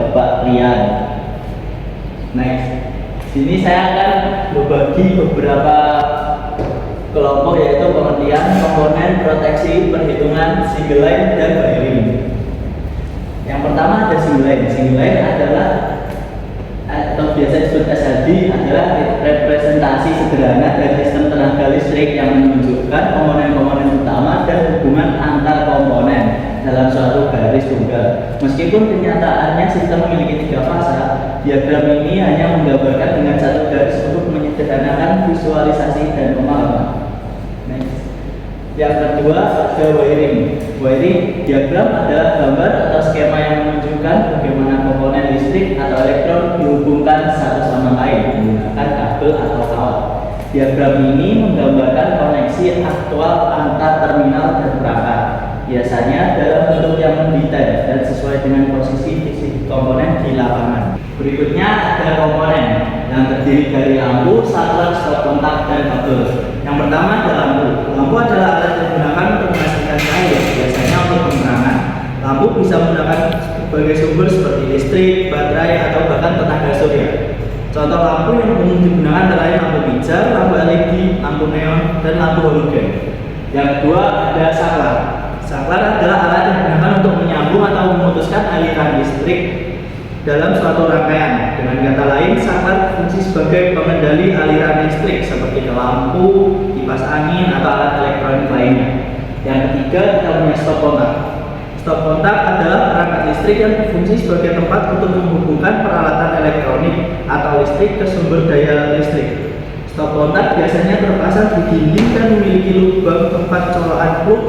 Bapak Rian. Next, sini saya akan berbagi beberapa kelompok, yaitu pengertian komponen proteksi perhitungan single line dan wiring. Yang pertama ada single line. Single line adalah atau biasa disebut SLD adalah representasi sederhana dari sistem tenaga listrik yang menunjukkan komponen-komponen utama dan hubungan antar komponen dalam suatu garis tunggal. Meskipun kenyataannya sistem memiliki 3 fasa, diagram ini hanya menggambarkan dengan satu garis untuk menyederhanakan visualisasi dan pemahaman. Yang kedua ada wiring. Wiring diagram adalah gambar atau skema yang menunjukkan bagaimana komponen listrik atau elektron dihubungkan satu sama lain menggunakan kabel atau kawat. Diagram ini menggambarkan koneksi aktual antar terminal dan perangkat, biasanya dalam bentuk yang mendetail dan sesuai dengan posisi fisik komponen di lapangan. Berikutnya ada komponen yang terdiri dari lampu, saklar, stop kontak, dan kabel. Yang pertama ada lampu. Lampu adalah alat yang digunakan untuk menghasilkan cahaya, biasanya untuk penerangan. Lampu bisa menggunakan berbagai sumber seperti listrik, baterai, atau bahkan tenaga surya. Contoh lampu yang umum digunakan antara lain lampu pijar, lampu LED, lampu neon, dan lampu halogen. Yang kedua ada saklar. Saklar adalah alat yang digunakan untuk menyambung atau memutuskan aliran listrik dalam suatu rangkaian. Dengan kata lain, saklar berfungsi sebagai pengendali aliran listrik seperti lampu, kipas angin, atau alat elektronik lainnya. Yang ketiga, kita punya stop kontak. Stop kontak adalah perangkat listrik yang berfungsi sebagai tempat untuk menghubungkan peralatan elektronik atau listrik ke sumber daya listrik. Stop kontak biasanya terpasang di dinding dan memiliki lubang tempat colokan plug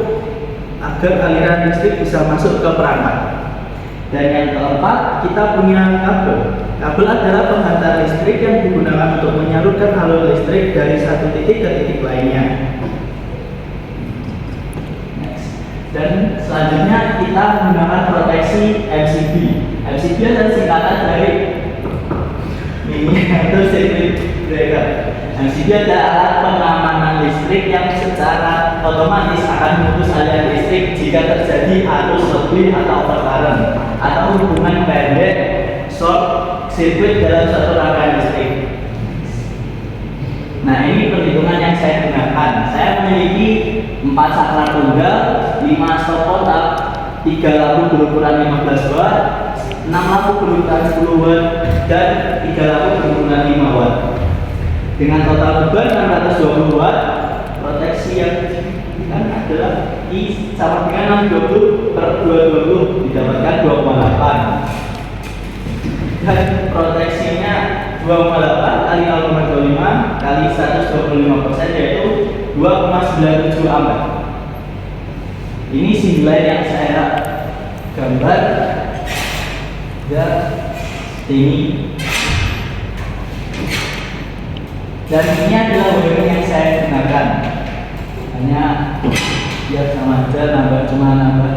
agar aliran listrik bisa masuk ke perangkat. Dan yang keempat, kita punya kabel. Kabel adalah penghantar listrik yang digunakan untuk menyalurkan alur listrik dari satu titik ke titik lainnya. Dan selanjutnya kita menggunakan proteksi MCB. MCB adalah singkatan dari miniatur circuit breaker. MCB adalah alat pengamanan listrik yang secara otomatis akan memutus aliran listrik jika terjadi arus lebih atau overcurrent atau hubungan pendek short circuit dalam suatu rangkaian listrik. Nah, ini perhitungan yang saya gunakan. Saya memiliki 4 saklar tunggal, 5 stop kontak, 3 lampu berukuran 15 watt, 6 lampu berukuran 10 watt, dan 3 lampu berukuran 5 watt. Dengan total beban 620 watt, proteksi yang diberikan adalah I sama dengan 620 per 220 didapatkan 2,8. Dan proteksinya 2,8 kali 0,25 kali 125%, yaitu 2,97 ampere. Ini single line yang saya gambar ya ini. Dan ini adalah wiring yang saya gunakan. Hanya biar sama aja, cuma nambah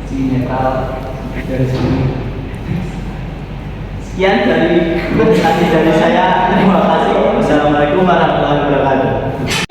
si netral dari sini. Sekian dari presentasi dari saya. Terima kasih. Wassalamualaikum warahmatullahi wabarakatuh.